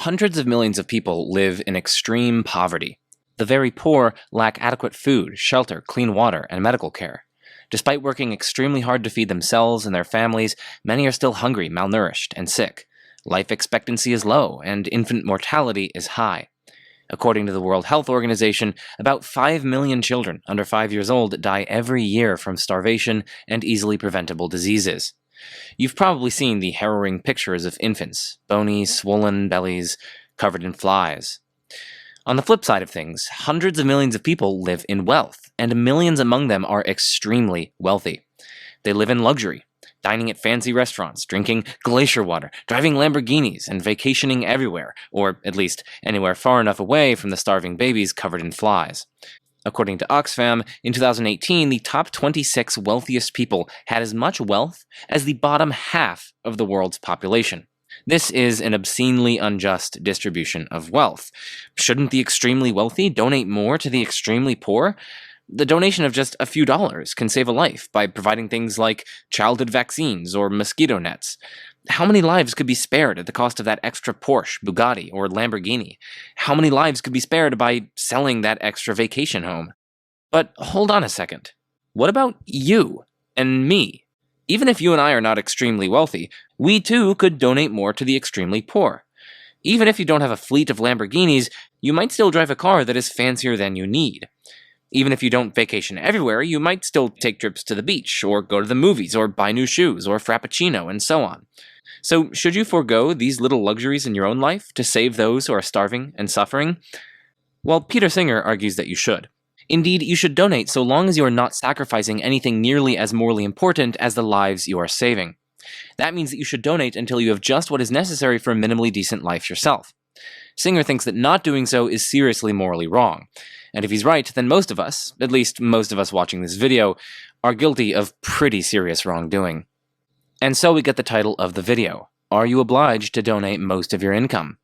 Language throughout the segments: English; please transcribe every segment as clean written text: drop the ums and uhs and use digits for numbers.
hundreds of millions of people live in extreme poverty. The very poor lack adequate food, shelter, clean water, and medical care. Despite working extremely hard to feed themselves and their families, many are still hungry, malnourished, and sick. Life expectancy is low, and infant mortality is high. According to the World Health Organization, about 5 million children under 5 years old die every year from starvation and easily preventable diseases. You've probably seen the harrowing pictures of infants, bony, swollen bellies, covered in flies. On the flip side of things, hundreds of millions of people live in wealth, and millions among them are extremely wealthy. They live in luxury, dining at fancy restaurants, drinking glacier water, driving Lamborghinis, and vacationing everywhere, or at least anywhere far enough away from the starving babies covered in flies. According to Oxfam, in 2018, the top 26 wealthiest people had as much wealth as the bottom half of the world's population. This is an obscenely unjust distribution of wealth. Shouldn't the extremely wealthy donate more to the extremely poor? The donation of just a few dollars can save a life by providing things like childhood vaccines or mosquito nets. How many lives could be spared at the cost of that extra Porsche, Bugatti, or Lamborghini? How many lives could be spared by selling that extra vacation home? But hold on a second. What about you and me? Even if you and I are not extremely wealthy, we too could donate more to the extremely poor. Even if you don't have a fleet of Lamborghinis, you might still drive a car that is fancier than you need. Even if you don't vacation everywhere, you might still take trips to the beach, or go to the movies, or buy new shoes, or frappuccino, and so on. So, should you forego these little luxuries in your own life to save those who are starving and suffering? Well, Peter Singer argues that you should. Indeed, you should donate so long as you are not sacrificing anything nearly as morally important as the lives you are saving. That means that you should donate until you have just what is necessary for a minimally decent life yourself. Singer thinks that not doing so is seriously morally wrong. And if he's right, then most of us, at least most of us watching this video, are guilty of pretty serious wrongdoing. And so we get the title of the video: Are you obliged to donate most of your income?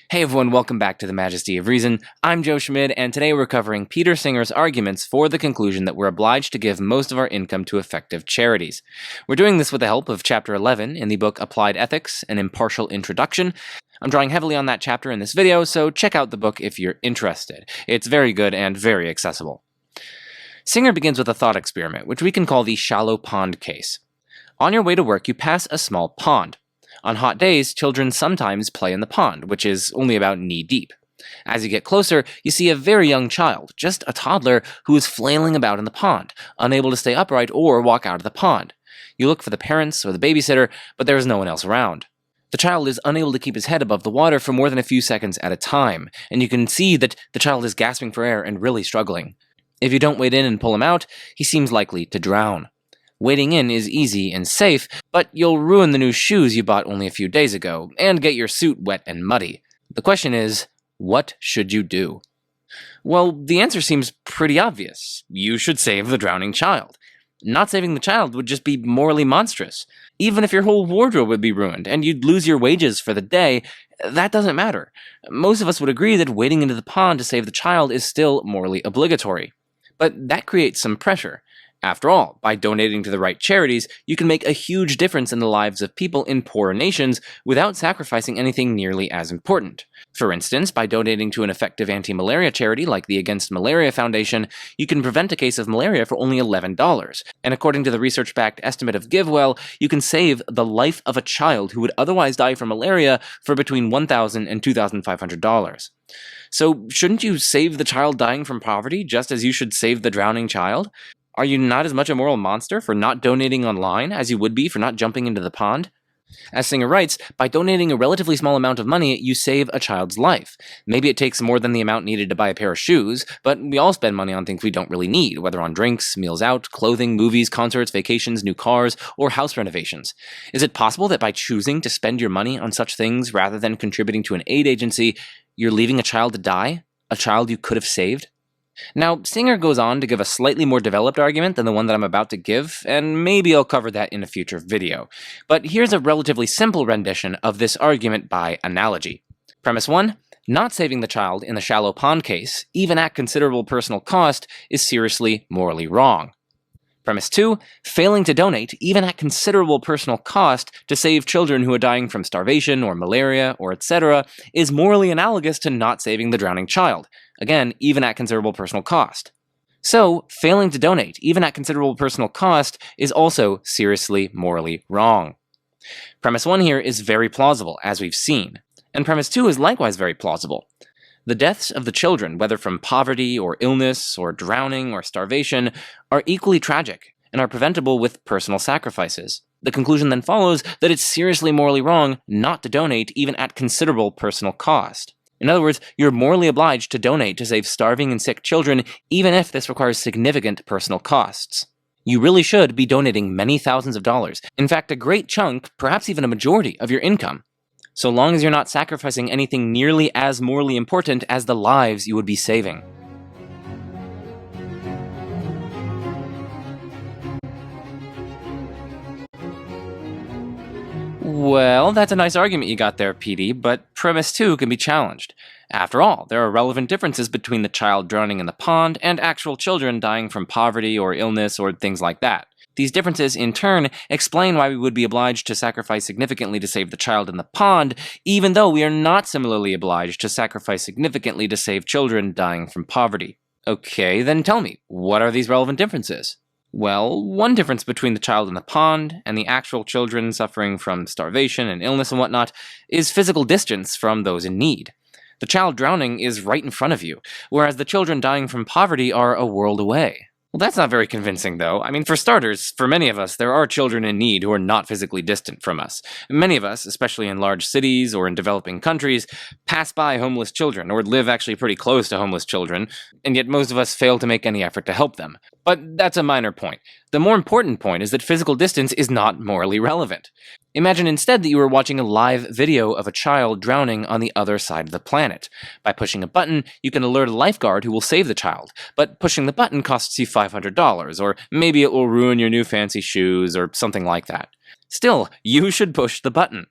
Hey everyone, welcome back to The Majesty of Reason. I'm Joe Schmid, and today we're covering Peter Singer's arguments for the conclusion that we're obliged to give most of our income to effective charities. We're doing this with the help of Chapter 11 in the book Applied Ethics, An Impartial Introduction. I'm drawing heavily on that chapter in this video, so check out the book if you're interested. It's very good and very accessible. Singer begins with a thought experiment, which we can call the shallow pond case. On your way to work, you pass a small pond. On hot days, children sometimes play in the pond, which is only about knee-deep. As you get closer, you see a very young child, just a toddler, who is flailing about in the pond, unable to stay upright or walk out of the pond. You look for the parents or the babysitter, but there is no one else around. The child is unable to keep his head above the water for more than a few seconds at a time, and you can see that the child is gasping for air and really struggling. If you don't wade in and pull him out, he seems likely to drown. Wading in is easy and safe, but you'll ruin the new shoes you bought only a few days ago, and get your suit wet and muddy. The question is, what should you do? Well, the answer seems pretty obvious. You should save the drowning child. Not saving the child would just be morally monstrous. Even if your whole wardrobe would be ruined, and you'd lose your wages for the day, that doesn't matter. Most of us would agree that wading into the pond to save the child is still morally obligatory. But that creates some pressure. After all, by donating to the right charities, you can make a huge difference in the lives of people in poorer nations without sacrificing anything nearly as important. For instance, by donating to an effective anti-malaria charity like the Against Malaria Foundation, you can prevent a case of malaria for only $11. And according to the research-backed estimate of GiveWell, you can save the life of a child who would otherwise die from malaria for between $1,000 and $2,500. So, shouldn't you save the child dying from poverty just as you should save the drowning child? Are you not as much a moral monster for not donating online as you would be for not jumping into the pond? As Singer writes, by donating a relatively small amount of money, you save a child's life. Maybe it takes more than the amount needed to buy a pair of shoes, but we all spend money on things we don't really need, whether on drinks, meals out, clothing, movies, concerts, vacations, new cars, or house renovations. Is it possible that by choosing to spend your money on such things rather than contributing to an aid agency, you're leaving a child to die? A child you could have saved? Now, Singer goes on to give a slightly more developed argument than the one that I'm about to give, and maybe I'll cover that in a future video. But here's a relatively simple rendition of this argument by analogy. Premise 1. Not saving the child in the shallow pond case, even at considerable personal cost, is seriously morally wrong. Premise 2, failing to donate, even at considerable personal cost, to save children who are dying from starvation or malaria or etc., is morally analogous to not saving the drowning child, again, even at considerable personal cost. So, failing to donate, even at considerable personal cost, is also seriously morally wrong. Premise 1 here is very plausible, as we've seen, and premise 2 is likewise very plausible. The deaths of the children, whether from poverty or illness or drowning or starvation, are equally tragic and are preventable with personal sacrifices. The conclusion then follows that it's seriously morally wrong not to donate even at considerable personal cost. In other words, you're morally obliged to donate to save starving and sick children, even if this requires significant personal costs. You really should be donating many thousands of dollars, in fact a great chunk, perhaps even a majority, of your income, so long as you're not sacrificing anything nearly as morally important as the lives you would be saving. Well, that's a nice argument you got there, Petey, but premise 2 can be challenged. After all, there are relevant differences between the child drowning in the pond and actual children dying from poverty or illness or things like that. These differences, in turn, explain why we would be obliged to sacrifice significantly to save the child in the pond, even though we are not similarly obliged to sacrifice significantly to save children dying from poverty. Okay, then tell me, what are these relevant differences? Well, one difference between the child in the pond and the actual children suffering from starvation and illness and whatnot is physical distance from those in need. The child drowning is right in front of you, whereas the children dying from poverty are a world away. Well, that's not very convincing, though. I mean, for starters, for many of us, there are children in need who are not physically distant from us. Many of us, especially in large cities or in developing countries, pass by homeless children or live actually pretty close to homeless children, and yet most of us fail to make any effort to help them. But that's a minor point. The more important point is that physical distance is not morally relevant. Imagine instead that you were watching a live video of a child drowning on the other side of the planet. By pushing a button, you can alert a lifeguard who will save the child, but pushing the button costs you $500, or maybe it will ruin your new fancy shoes, or something like that. Still, you should push the button.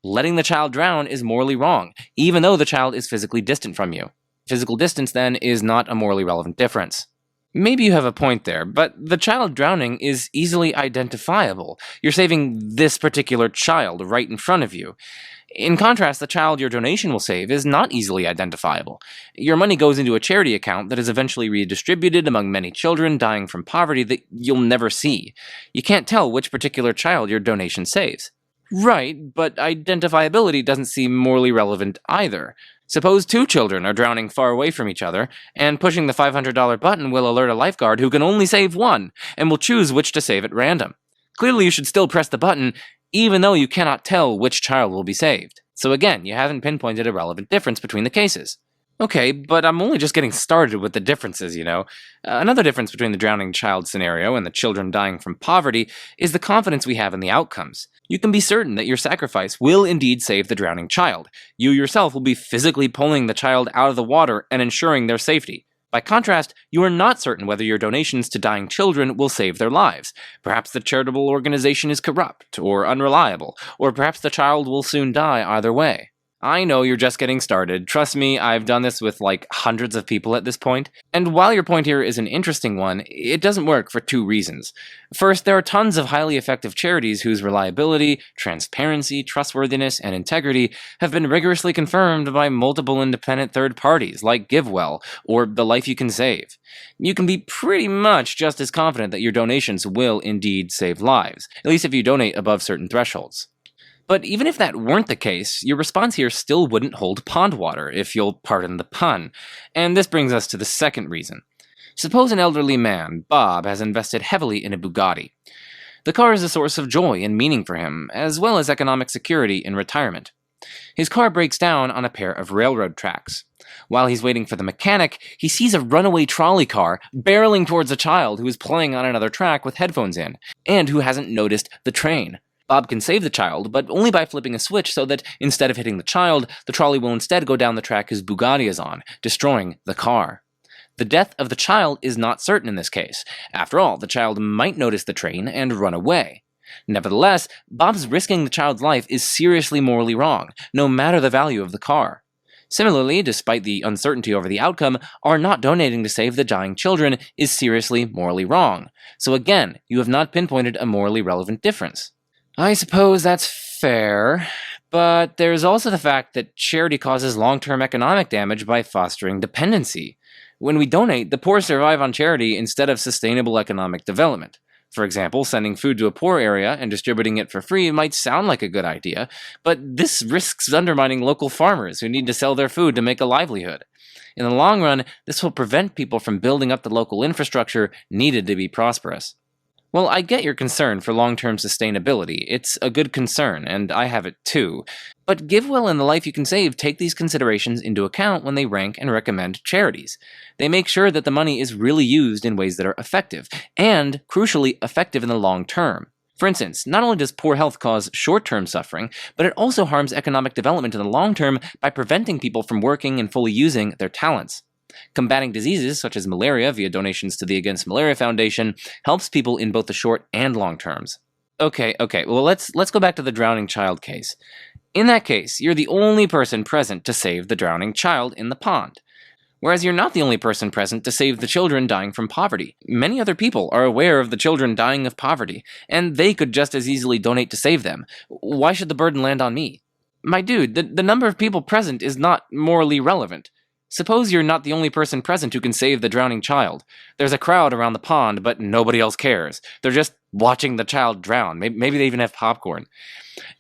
Letting the child drown is morally wrong, even though the child is physically distant from you. Physical distance, then, is not a morally relevant difference. Maybe you have a point there, but the child drowning is easily identifiable. You're saving this particular child right in front of you. In contrast, the child your donation will save is not easily identifiable. Your money goes into a charity account that is eventually redistributed among many children dying from poverty that you'll never see. You can't tell which particular child your donation saves. Right, but identifiability doesn't seem morally relevant either. Suppose two children are drowning far away from each other, and pushing the $500 button will alert a lifeguard who can only save one, and will choose which to save at random. Clearly you should still press the button, even though you cannot tell which child will be saved. So again, you haven't pinpointed a relevant difference between the cases. Okay, but I'm only just getting started with the differences, you know. Another difference between the drowning child scenario and the children dying from poverty is the confidence we have in the outcomes. You can be certain that your sacrifice will indeed save the drowning child. You yourself will be physically pulling the child out of the water and ensuring their safety. By contrast, you are not certain whether your donations to dying children will save their lives. Perhaps the charitable organization is corrupt or unreliable, or perhaps the child will soon die either way. I know you're just getting started. Trust me, I've done this with hundreds of people at this point. And while your point here is an interesting one, it doesn't work for two reasons. First, there are tons of highly effective charities whose reliability, transparency, trustworthiness, and integrity have been rigorously confirmed by multiple independent third parties like GiveWell or The Life You Can Save. You can be pretty much just as confident that your donations will indeed save lives, at least if you donate above certain thresholds. But even if that weren't the case, your response here still wouldn't hold pond water, if you'll pardon the pun. And this brings us to the second reason. Suppose an elderly man, Bob, has invested heavily in a Bugatti. The car is a source of joy and meaning for him, as well as economic security in retirement. His car breaks down on a pair of railroad tracks. While he's waiting for the mechanic, he sees a runaway trolley car barreling towards a child who is playing on another track with headphones in, and who hasn't noticed the train. Bob can save the child, but only by flipping a switch so that, instead of hitting the child, the trolley will instead go down the track his Bugatti is on, destroying the car. The death of the child is not certain in this case. After all, the child might notice the train and run away. Nevertheless, Bob's risking the child's life is seriously morally wrong, no matter the value of the car. Similarly, despite the uncertainty over the outcome, our not donating to save the dying children is seriously morally wrong. So again, you have not pinpointed a morally relevant difference. I suppose that's fair, but there's also the fact that charity causes long-term economic damage by fostering dependency. When we donate, the poor survive on charity instead of sustainable economic development. For example, sending food to a poor area and distributing it for free might sound like a good idea, but this risks undermining local farmers who need to sell their food to make a livelihood. In the long run, this will prevent people from building up the local infrastructure needed to be prosperous. Well, I get your concern for long-term sustainability. It's a good concern, and I have it too. But GiveWell and the Life You Can Save take these considerations into account when they rank and recommend charities. They make sure that the money is really used in ways that are effective, and, crucially, effective in the long term. For instance, not only does poor health cause short-term suffering, but it also harms economic development in the long term by preventing people from working and fully using their talents. Combating diseases such as malaria via donations to the Against Malaria Foundation helps people in both the short and long terms. Okay, well let's go back to the drowning child case. In that case, you're the only person present to save the drowning child in the pond. Whereas you're not the only person present to save the children dying from poverty. Many other people are aware of the children dying of poverty, and they could just as easily donate to save them. Why should the burden land on me? My dude, the number of people present is not morally relevant. Suppose you're not the only person present who can save the drowning child. There's a crowd around the pond, but nobody else cares. They're just watching the child drown. Maybe they even have popcorn.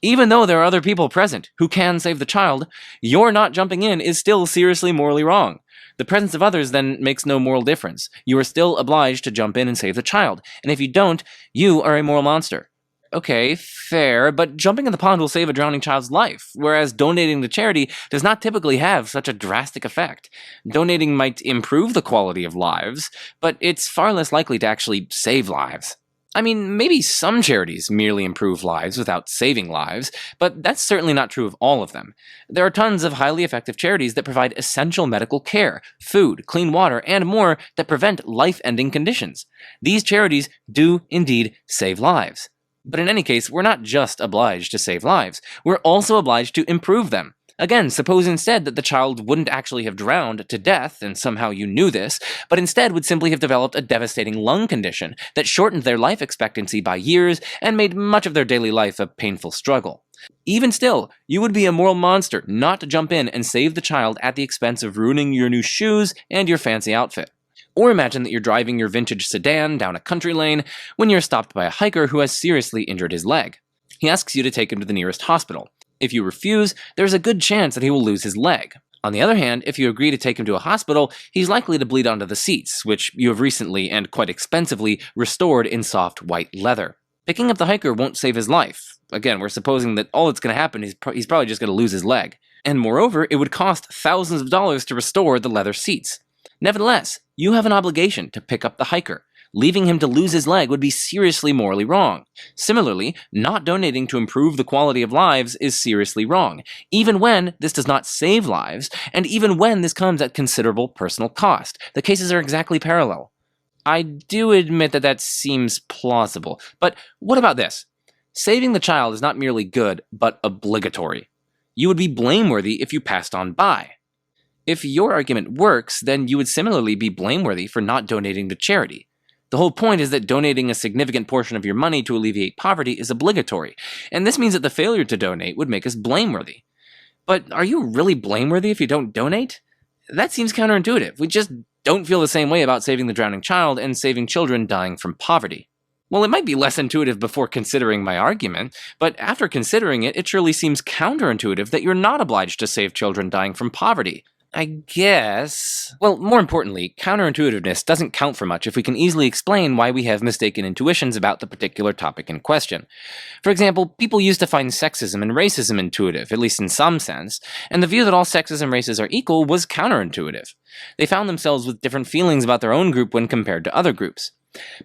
Even though there are other people present who can save the child, your not jumping in is still seriously morally wrong. The presence of others then makes no moral difference. You are still obliged to jump in and save the child, and if you don't, you are a moral monster. Okay, fair, but jumping in the pond will save a drowning child's life, whereas donating to charity does not typically have such a drastic effect. Donating might improve the quality of lives, but it's far less likely to actually save lives. I mean, maybe some charities merely improve lives without saving lives, but that's certainly not true of all of them. There are tons of highly effective charities that provide essential medical care, food, clean water, and more that prevent life-ending conditions. These charities do indeed save lives. But in any case, we're not just obliged to save lives, we're also obliged to improve them. Again, suppose instead that the child wouldn't actually have drowned to death, and somehow you knew this, but instead would simply have developed a devastating lung condition that shortened their life expectancy by years and made much of their daily life a painful struggle. Even still, you would be a moral monster not to jump in and save the child at the expense of ruining your new shoes and your fancy outfit. Or imagine that you're driving your vintage sedan down a country lane when you're stopped by a hiker who has seriously injured his leg. He asks you to take him to the nearest hospital. If you refuse, there's a good chance that he will lose his leg. On the other hand, if you agree to take him to a hospital, he's likely to bleed onto the seats, which you have recently and quite expensively restored in soft white leather. Picking up the hiker won't save his life. Again, we're supposing that all that's going to happen is he's probably just going to lose his leg. And moreover, it would cost thousands of dollars to restore the leather seats. Nevertheless, you have an obligation to pick up the hiker. Leaving him to lose his leg would be seriously morally wrong. Similarly, not donating to improve the quality of lives is seriously wrong, even when this does not save lives, and even when this comes at considerable personal cost. The cases are exactly parallel. I do admit that seems plausible, but what about this? Saving the child is not merely good, but obligatory. You would be blameworthy if you passed on by. If your argument works, then you would similarly be blameworthy for not donating to charity. The whole point is that donating a significant portion of your money to alleviate poverty is obligatory, and this means that the failure to donate would make us blameworthy. But are you really blameworthy if you don't donate? That seems counterintuitive. We just don't feel the same way about saving the drowning child and saving children dying from poverty. Well, it might be less intuitive before considering my argument, but after considering it, it surely seems counterintuitive that you're not obliged to save children dying from poverty. I guess. Well, more importantly, counterintuitiveness doesn't count for much if we can easily explain why we have mistaken intuitions about the particular topic in question. For example, people used to find sexism and racism intuitive, at least in some sense, and the view that all sexes and races are equal was counterintuitive. They found themselves with different feelings about their own group when compared to other groups.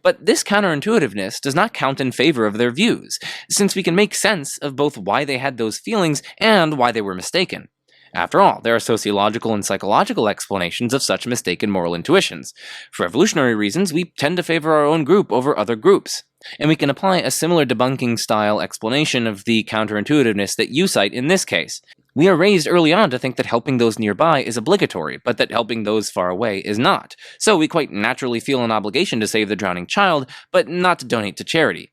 But this counterintuitiveness does not count in favor of their views, since we can make sense of both why they had those feelings and why they were mistaken. After all, there are sociological and psychological explanations of such mistaken moral intuitions. For evolutionary reasons, we tend to favor our own group over other groups. And we can apply a similar debunking-style explanation of the counterintuitiveness that you cite in this case. We are raised early on to think that helping those nearby is obligatory, but that helping those far away is not. So we quite naturally feel an obligation to save the drowning child, but not to donate to charity.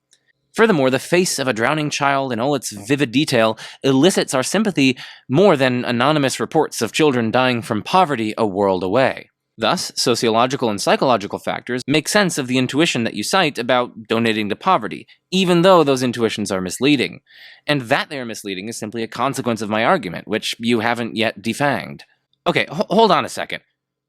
Furthermore, the face of a drowning child in all its vivid detail elicits our sympathy more than anonymous reports of children dying from poverty a world away. Thus, sociological and psychological factors make sense of the intuition that you cite about donating to poverty, even though those intuitions are misleading. And that they are misleading is simply a consequence of my argument, which you haven't yet defanged. Okay, hold on a second.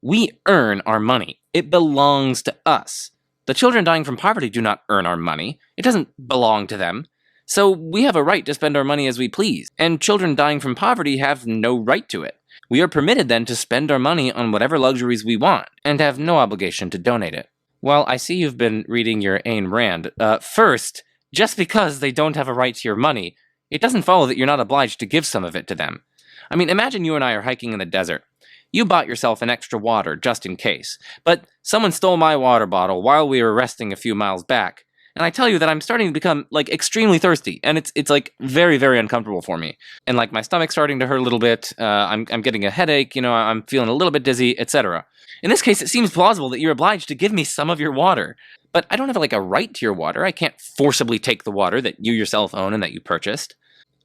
We earn our money. It belongs to us. The children dying from poverty do not earn our money. It doesn't belong to them. So we have a right to spend our money as we please, and children dying from poverty have no right to it. We are permitted then to spend our money on whatever luxuries we want, and have no obligation to donate it. Well, I see you've been reading your Ayn Rand. First, just because they don't have a right to your money, it doesn't follow that you're not obliged to give some of it to them. I mean, imagine you and I are hiking in the desert. You bought yourself an extra water just in case, but someone stole my water bottle while we were resting a few miles back. And I tell you that I'm starting to become, extremely thirsty, and it's very, very uncomfortable for me. And, my stomach's starting to hurt a little bit, I'm getting a headache, I'm feeling a little bit dizzy, etc. In this case, it seems plausible that you're obliged to give me some of your water. But I don't have, a right to your water. I can't forcibly take the water that you yourself own and that you purchased.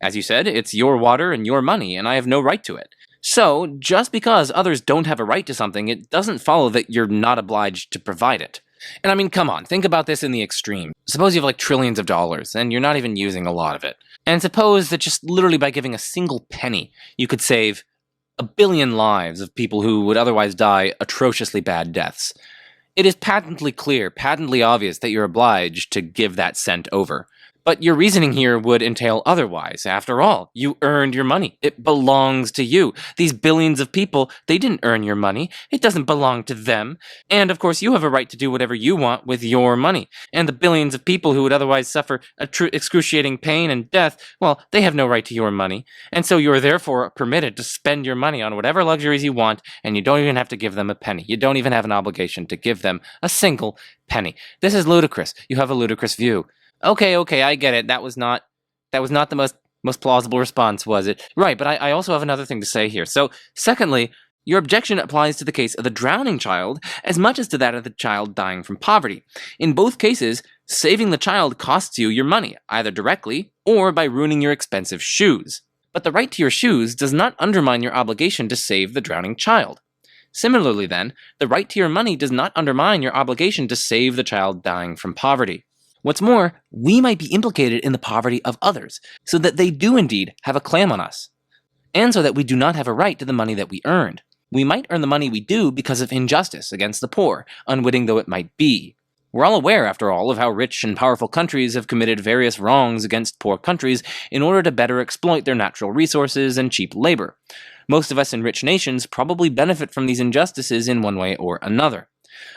As you said, it's your water and your money, and I have no right to it. So, just because others don't have a right to something, it doesn't follow that you're not obliged to provide it. And I mean, come on, think about this in the extreme. Suppose you have trillions of dollars, and you're not even using a lot of it. And suppose that just literally by giving a single penny, you could save 1 billion lives of people who would otherwise die atrociously bad deaths. It is patently clear, patently obvious that you're obliged to give that cent over. But your reasoning here would entail otherwise. After all, you earned your money. It belongs to you. These billions of people, they didn't earn your money. It doesn't belong to them. And of course, you have a right to do whatever you want with your money. And the billions of people who would otherwise suffer excruciating pain and death, well, they have no right to your money. And so you are therefore permitted to spend your money on whatever luxuries you want, and you don't even have to give them a penny. You don't even have an obligation to give them a single penny. This is ludicrous. You have a ludicrous view. Okay, I get it. That was not the most plausible response, was it? Right, but I also have another thing to say here. So, secondly, your objection applies to the case of the drowning child as much as to that of the child dying from poverty. In both cases, saving the child costs you your money, either directly or by ruining your expensive shoes. But the right to your shoes does not undermine your obligation to save the drowning child. Similarly, then, the right to your money does not undermine your obligation to save the child dying from poverty. What's more, we might be implicated in the poverty of others, so that they do indeed have a claim on us, and so that we do not have a right to the money that we earned. We might earn the money we do because of injustice against the poor, unwitting though it might be. We're all aware, after all, of how rich and powerful countries have committed various wrongs against poor countries in order to better exploit their natural resources and cheap labor. Most of us in rich nations probably benefit from these injustices in one way or another.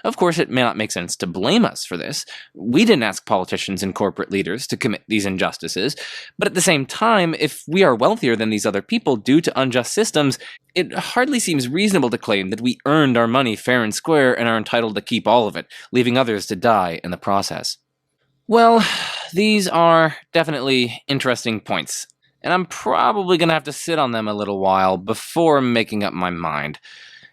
Of course, it may not make sense to blame us for this. We didn't ask politicians and corporate leaders to commit these injustices. But at the same time, if we are wealthier than these other people due to unjust systems, it hardly seems reasonable to claim that we earned our money fair and square and are entitled to keep all of it, leaving others to die in the process. Well, these are definitely interesting points, and I'm probably going to have to sit on them a little while before making up my mind.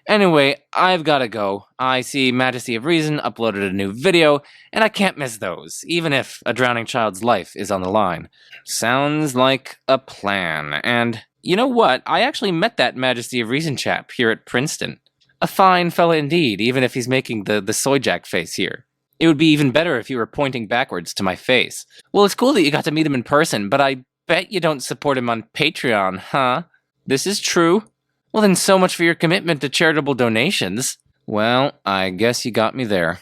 Anyway, I've gotta go. I see Majesty of Reason uploaded a new video, and I can't miss those, even if a drowning child's life is on the line. Sounds like a plan. And you know what? I actually met that Majesty of Reason chap here at Princeton. A fine fella indeed, even if he's making the soy jack face here. It would be even better if you were pointing backwards to my face. Well, it's cool that you got to meet him in person, but I bet you don't support him on Patreon, huh? This is true. Well, then so much for your commitment to charitable donations. Well, I guess you got me there.